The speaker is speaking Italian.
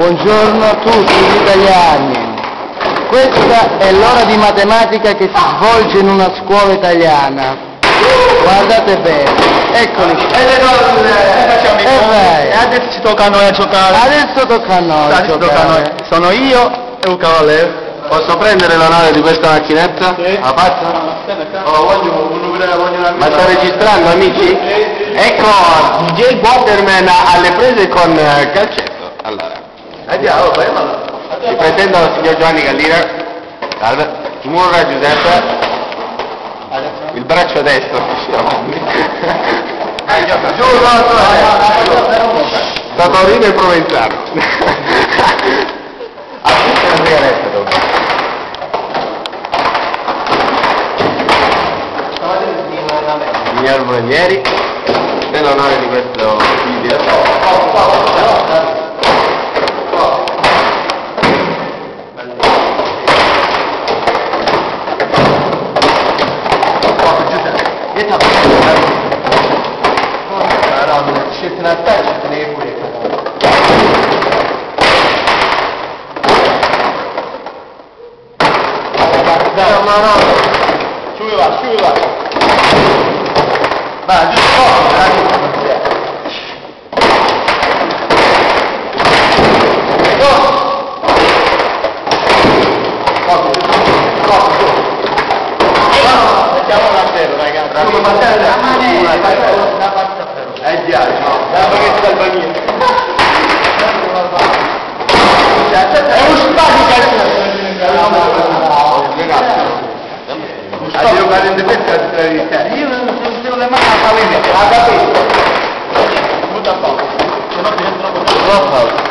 Buongiorno a tutti gli italiani. Questa è l'ora di matematica che si svolge in una scuola italiana. Guardate bene, eccoli. E adesso ci tocca a noi a giocare. Adesso tocca a noi giocare. Sono io e un cavaliere. Posso prendere l'onore di questa macchinetta? Sì. La faccia? Ma Ma sta registrando, amici? Ecco, DJ Waterman alle prese con Calcetto. Allora, mi presento al signor Giovanni Gallina. Salve. Murra Giuseppe. Il braccio destro. Tatorino e Provenzano. Una sigaretta dopo. Signor Bronieri, nell'onore di questo video. Sciuga. Va, giusto, mettiamo la ferro, ragazzi. È chiaro, La baguette d'Albania. È un devo fare in difesa io non devo le mani a fare, ha capito? Butta poco, se no ti entra un po'.